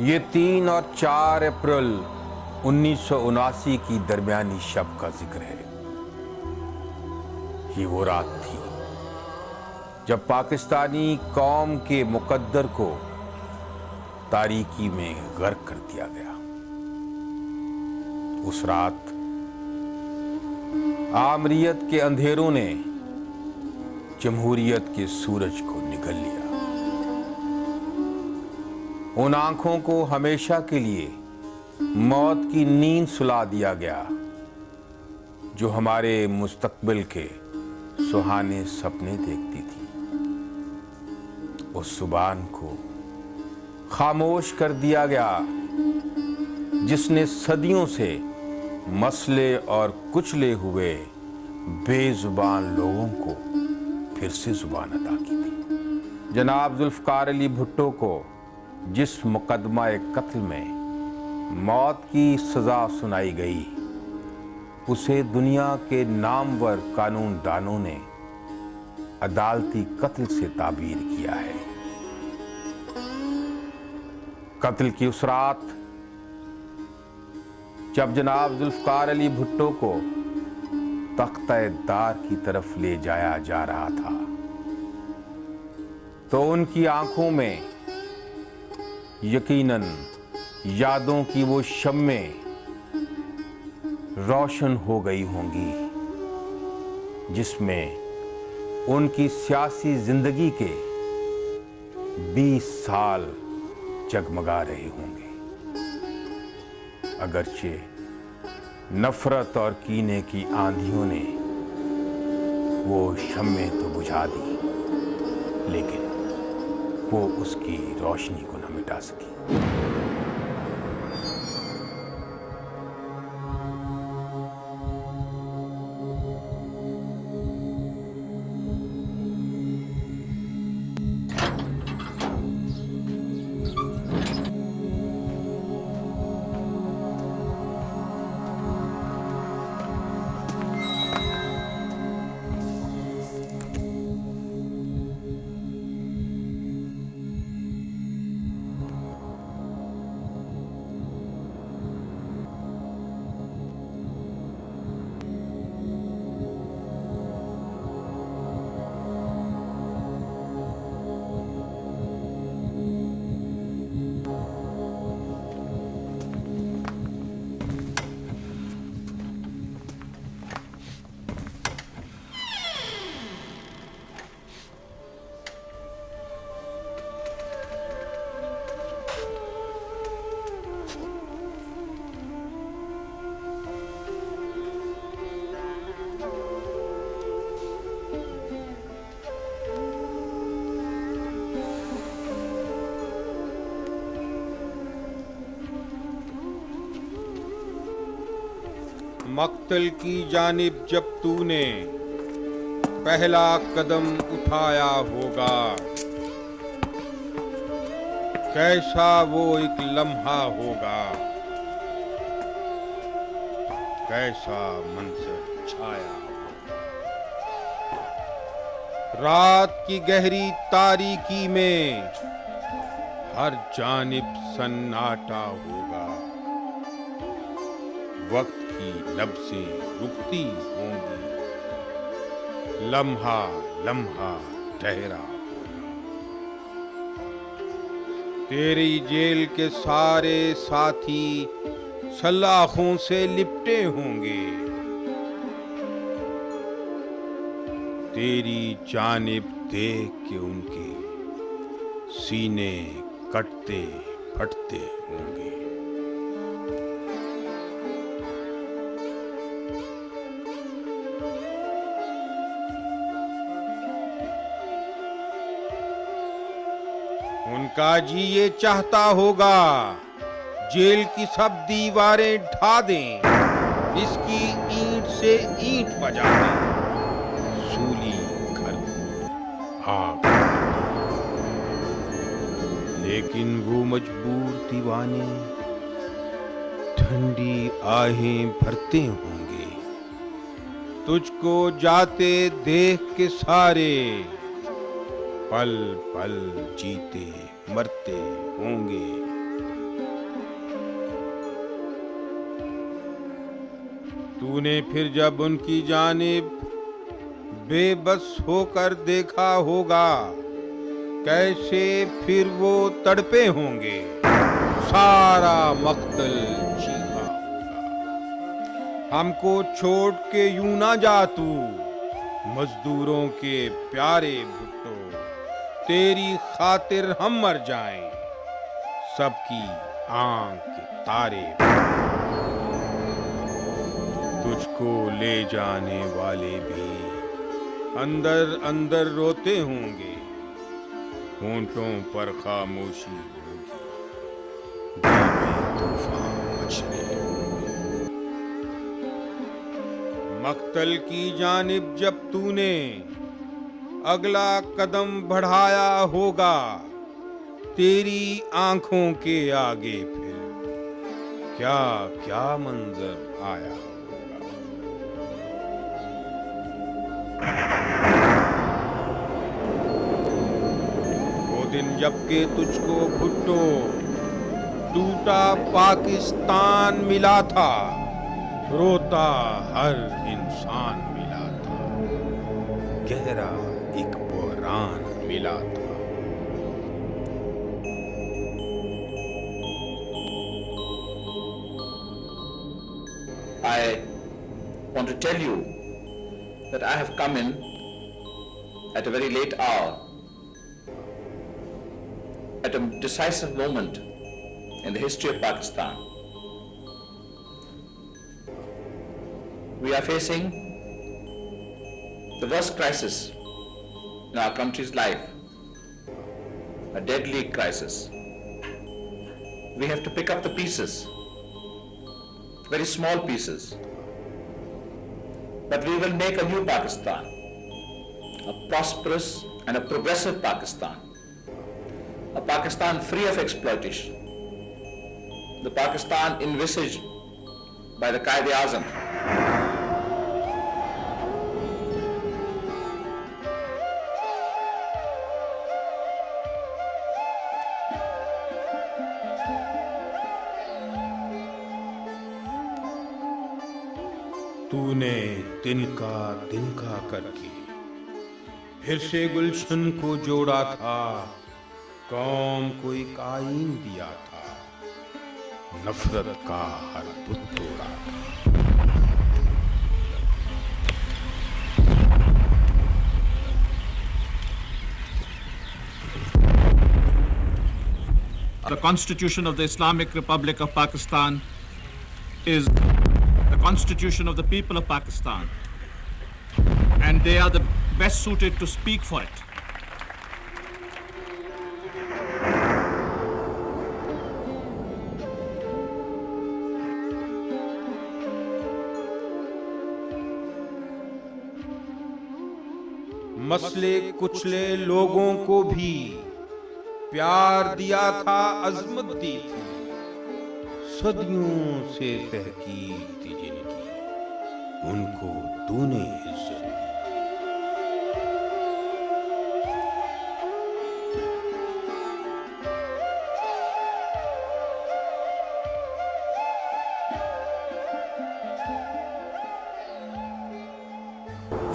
ये 3 और 4 अप्रैल 1979 की दरमियानी शब का जिक्र है। ये वो रात थी जब पाकिस्तानी कौम के मुकद्दर को तारीकी में गर्क कर दिया गया। उस रात आमरीयत के अंधेरों ने जमहूरियत के सूरज को निगल लिया। उन आंखों को हमेशा के लिए मौत की नींद सुला दिया गया जो हमारे मुस्तकबिल के सुहाने सपने देखती थी। उस जुबान को खामोश कर दिया गया जिसने सदियों से मसले और कुचले हुए बेजुबान लोगों को फिर से जुबान अता की थी। जनाब जुल्फकार अली भुट्टो को जिस मुकदमा कत्ल में मौत की सजा सुनाई गई, उसे दुनिया के नामवर कानून दानों ने अदालती कत्ल से ताबीर किया है। कत्ल की उस रात जब जनाब जुल्फकार अली भुट्टो को तख्ते-दार की तरफ ले जाया जा रहा था, तो उनकी आंखों में यकीनन यादों की वो शम्में रोशन हो गई होंगी जिसमें उनकी सियासी जिंदगी के 20 साल जगमगा रहे होंगे। अगरचे नफरत और कीने की आंधियों ने वो शम्में तो बुझा दी, लेकिन वो उसकी रोशनी को न मिटा सकी। मक्तल की जानिब जब तूने पहला कदम उठाया होगा, कैसा वो एक लम्हा होगा, कैसा मंजर छाया होगा। रात की गहरी तारीकी में हर जानिब सन्नाटा होगा। वक्त की लफ्ज़ें रुकती होंगी, लम्हा लम्हा ठहरा होगा। तेरी जेल के सारे साथी सलाखों से लिपटे होंगे, तेरी जानिब देख के उनके सीने कटते फटते होंगे। उनका जी ये चाहता होगा जेल की सब दीवारें ढा दें, इसकी ईंट से ईंट बजा दें, सूली घर को आग लगा दें। लेकिन वो मजबूर दीवाने ठंडी आहें भरते होंगे, तुझको जाते देख के सारे पल पल जीते मरते होंगे। तूने फिर जब उनकी जानिब बेबस होकर देखा होगा, कैसे फिर वो तड़पे होंगे, सारा मक्तल चीखा होगा। हमको छोड़ के यूं ना जा तू, मजदूरों के प्यारे भुट्टो, तेरी खातिर हम मर जाएं, सबकी आंख के तारे। तुझको ले जाने वाले भी अंदर अंदर रोते होंगे, होंठों पर खामोशी होगी, दिल में तूफान मचले होंगे। मक्तल की जानिब जब तूने अगला कदम बढ़ाया होगा, तेरी आंखों के आगे फिर क्या क्या मंजर आया होगा। वो दिन जबकि तुझको भुट्टो टूटा पाकिस्तान मिला था, रोता हर इंसान मिला था, गहरा एक बहरान मिला था। I want to tell you that I have come in at a very late hour, at a decisive moment in the history of Pakistan. We are facing the worst crisis in our country's life, a deadly crisis. We have to pick up the pieces, very small pieces, but we will make a new Pakistan, a prosperous and a progressive Pakistan, a Pakistan free of exploitation, the Pakistan envisaged by the Quaid-e-Azam. तूने तिनका तिनका करके फिर से गुलशन को जोड़ा था, कौम को एक आईन दिया था, नफरत का हर बुत तोड़ा था। The Constitution of the Islamic Republic of Pakistan is the Constitution of the people of Pakistan, and they are the best suited to speak for it. मसले कुचले लोगों को भी प्यार दिया था, अजमत दी थी, सदियों से तहकीर थी जिनकी, उनको तूने इज्जत दी।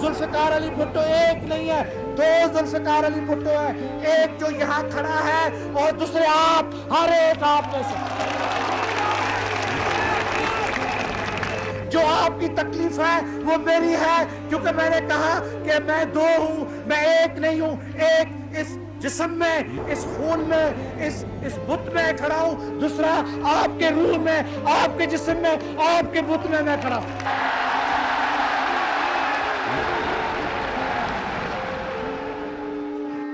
जुल्फिकार अली भुट्टो एक नहीं है, दो जुल्फिकार अली भुट्टो है, एक जो यहाँ खड़ा है और दूसरे आप, हर एक आप में से। जो आपकी तकलीफ है वो मेरी है, क्योंकि मैंने कहा कि मैं दो हूं, मैं एक नहीं हूं। एक इस जिस्म में, इस खून में, इस बुत में खड़ा हूं, दूसरा आपके रूह में, आपके जिस्म में, आपके बुत में मैं खड़ा हूं।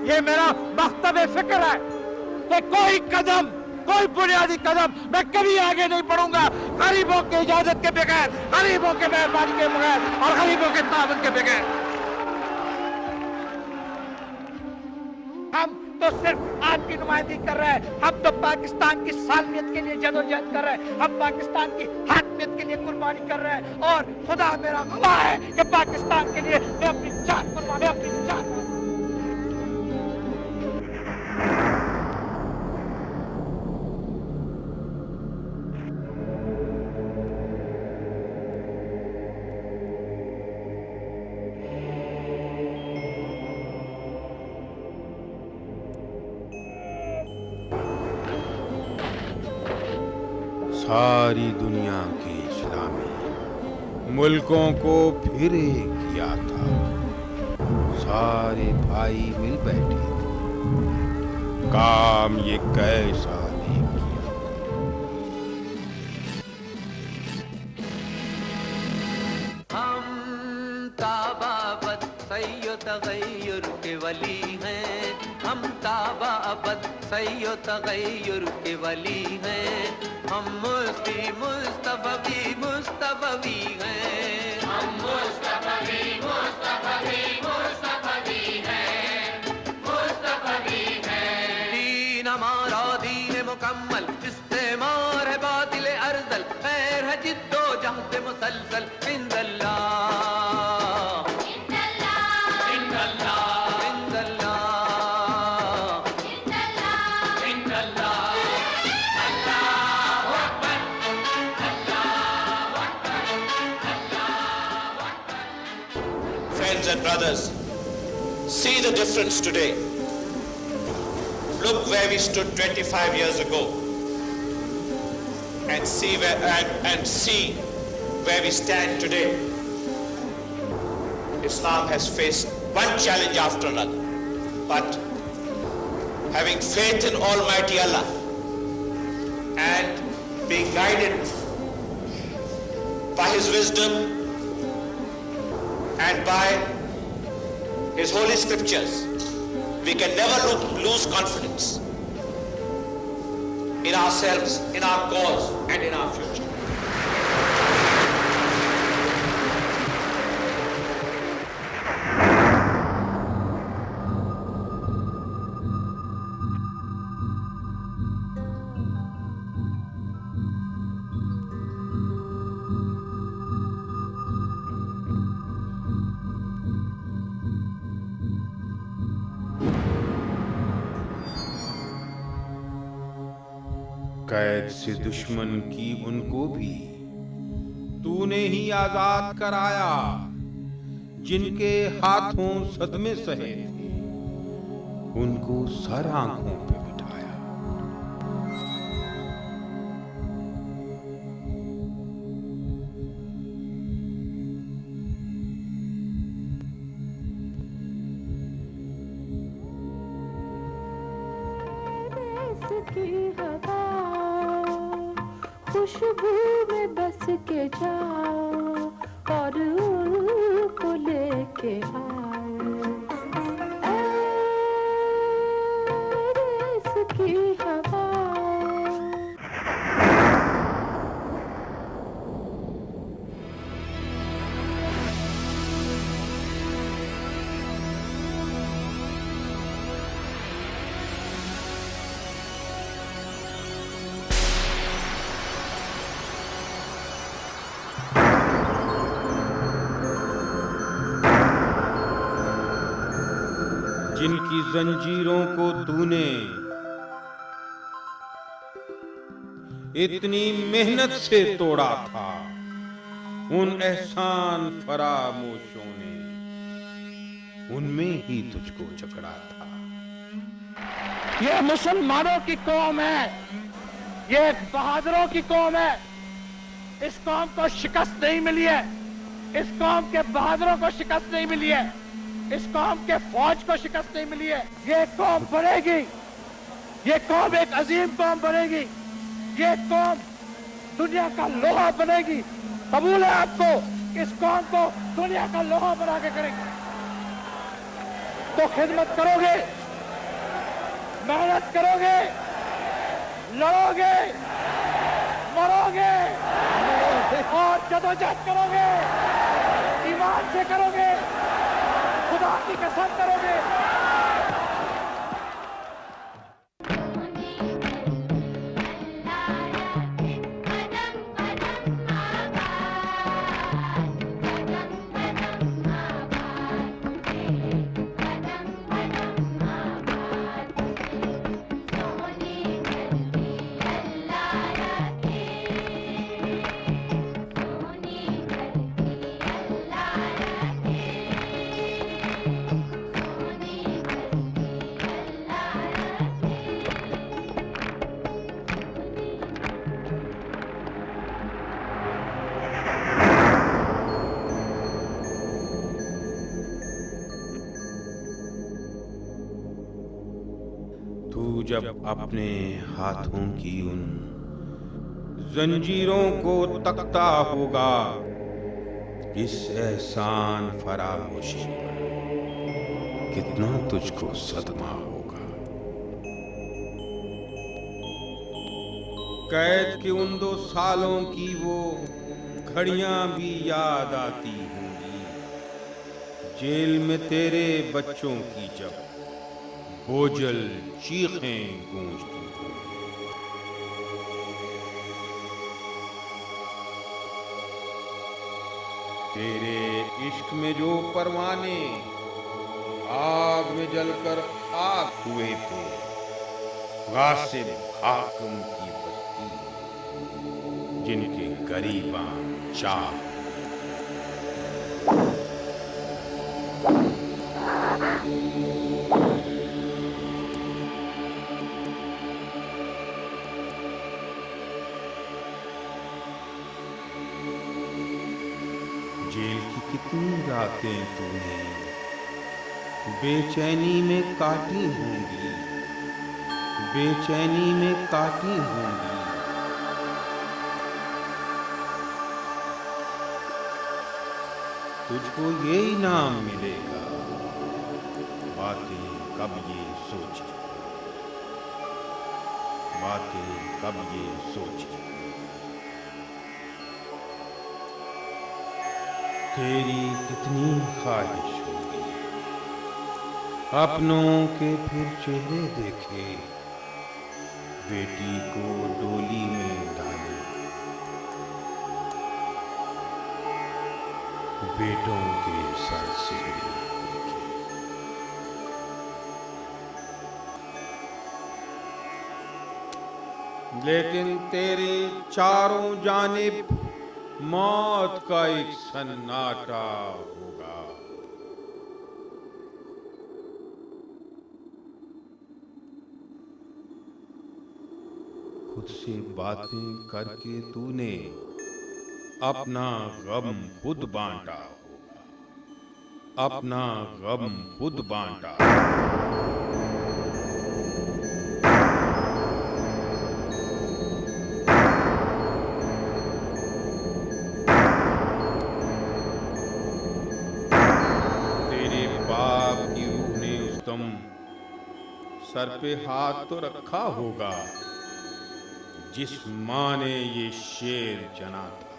ये मेरा मकतब फिक्र है कि कोई कदम, कोई बुनियादी कदम मैं कभी आगे नहीं बढ़ूंगा गरीबों की इजाजत के बगैर, गरीबों के मेहरबानी के बगैर और गरीबों के ताबन के बगैर। हम तो सिर्फ आपकी नुमाइंदगी कर रहे हैं, हम तो पाकिस्तान की सालमियत के लिए जदोजहद कर रहे हैं, हम पाकिस्तान की हाकमियत के लिए कुर्बानी कर रहे हैं, और खुदा मेरा गवाह है कि पाकिस्तान के लिए मैं अपनी जान कुर्बानी, अपनी जान। सारी दुनिया के इस्लामी मुल्कों को फिर एक किया था। सारे भाई मिल बैठे थे। काम ये कैसा नहीं किया। हम ताबाबत सैयो तगैयुर के वली हैं। हम ताबाबत सैयो तगैयुर के वली हैं। हम मुस्तफवी हैं। हम मुस्तफवी हैं। दीन हमारा दीन मुकम्मल, इस्तेमार है बातिल अर्जल, खैर है जिद्दो जहद मुसलसल। Friends and brothers, see the difference today. Look where we stood 25 years ago and see where we stand today. Islam has faced one challenge after another, but having faith in Almighty Allah and being guided by His wisdom and by His holy scriptures, we can never lose confidence in ourselves, in our cause, and in our future. कैद से दुश्मन की उनको भी तूने ही आजाद कराया, जिनके हाथों सदमे सहे थे उनको सर आंखों पे बिठाया। खुशबू में बस के जाओ और उनको लेके आओ। इसकी हवा जिनकी जंजीरों को तूने इतनी मेहनत से तोड़ा था, उन एहसान फरामोशों ने उनमें ही तुझको जकड़ा था। ये मुसलमानों की कौम है, ये बहादुरों की कौम है। इस कौम को शिकस्त नहीं मिली है, इस कौम के बहादुरों को शिकस्त नहीं मिली है, इस कौम के फौज को शिकस्त नहीं मिली है। ये कौम बनेगी, ये कौम एक अजीम कौम बनेगी, ये कौम दुनिया का लोहा बनेगी। कबूल है आपको, इस कौम को दुनिया का लोहा बना के करेंगे। तो खिदमत करोगे, मेहनत करोगे, लड़ोगे, मरोगे और जदोजहद करोगे, ईमान से करोगे, खुदा की कसम करोगे। तू जब अपने हाथों की उन जंजीरों को तकता होगा, इस एहसान फरामोशी पर कितना तुझको सदमा होगा। कैद के उन 2 सालों की वो घड़ियां भी याद आती होंगी, जेल में तेरे बच्चों की जब बोझल चीखें गूंजती होंगी। तेरे इश्क में जो परवाने आग में जलकर खाक हुए थे, गासिब हाकिम की बस्ती में जिनके गरीबां चाह जेल की कितनी रातें तूने बेचैनी में काटी होंगी, बेचैनी में काटी होंगी। तुझको ये इनाम मिलेगा, बातें कब ये सोची, बातें कब ये सोची। तेरी कितनी ख्वाहिश होगी अपनों के फिर चेहरे देखे, बेटी को डोली में डाले, बेटों के सर सेहरे देखे। लेकिन तेरे चारों जानिब मौत का एक सन्नाटा होगा। खुद से बातें करके तूने अपना गम खुद बांटा होगा, अपना गम खुद बांटा। सर पे हाथ तो रखा होगा जिस माँ ने ये शेर जना था,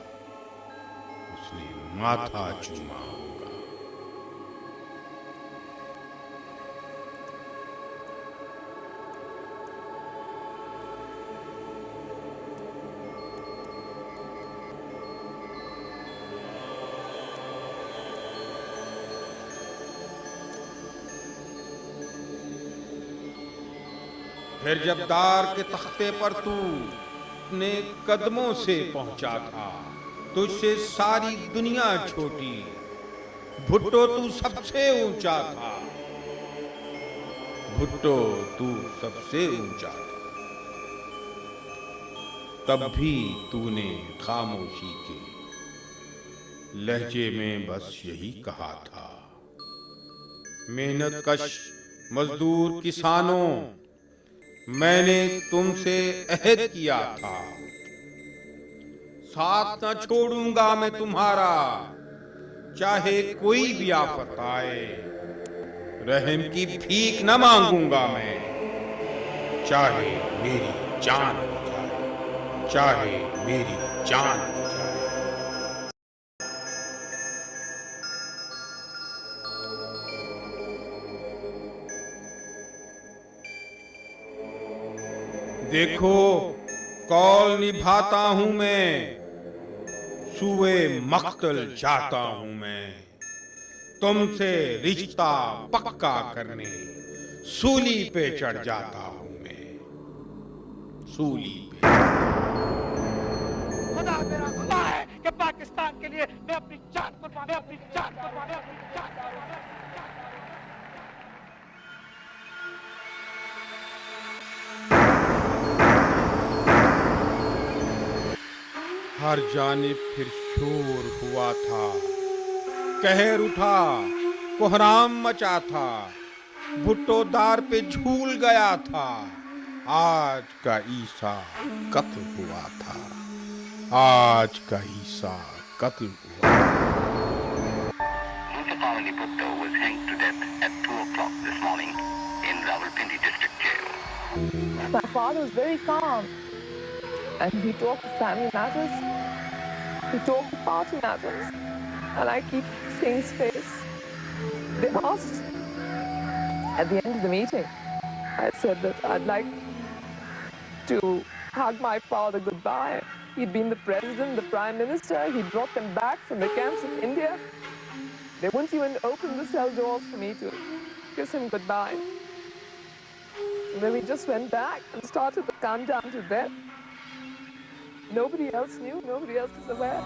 उसने माथा चूमा होगा। फिर जब दार के तख्ते पर तू अपने कदमों से पहुंचा था, तुझसे सारी दुनिया छोटी, भुट्टो तू सबसे ऊंचा था, भुट्टो तू सबसे ऊंचा था। तब भी तूने खामोशी के लहजे में बस यही कहा था, मेहनत कश मजदूर किसानों, मैंने तुमसे अहद किया था, साथ न छोड़ूंगा मैं तुम्हारा, चाहे कोई भी आफत आए, रहम की भीख न मांगूंगा मैं, चाहे मेरी जान हो जाए, चाहे मेरी जान हो जाए। देखो कौल निभाता हूं मैं, सुए मक्तल जाता हूं मैं, तुमसे रिश्ता पक्का करने सूली पे चढ़ जाता हूं मैं, सूली पे। खुदा मेरा खुदा है कि पाकिस्तान के लिए मैं अपनी जान कुर्बान, अपनी जान कुर्बान, अपनी जान कुर्बान। हर जानिब फिर शोर हुआ था, कहर उठा, कोहराम मचा था, भुट्टो दार पे झूल गया था, आज का ईसा कत्ल हुआ था, आज का ईसा कत्ल हुआ। Mutapalli Bhutto was hanged to death at 2 o'clock this morning in Rawalpindi district jail. My father was very calm and he talked of family matters, he talked of party matters, and I keep seeing his face. They asked at the end of the meeting, I said that I'd like to hug my father goodbye. He'd been the president, the prime minister, he brought them back from the camps in India. They wouldn't even open the cell doors for me to kiss him goodbye. And then we just went back and started the countdown to death. Nobody else knew, nobody else was aware.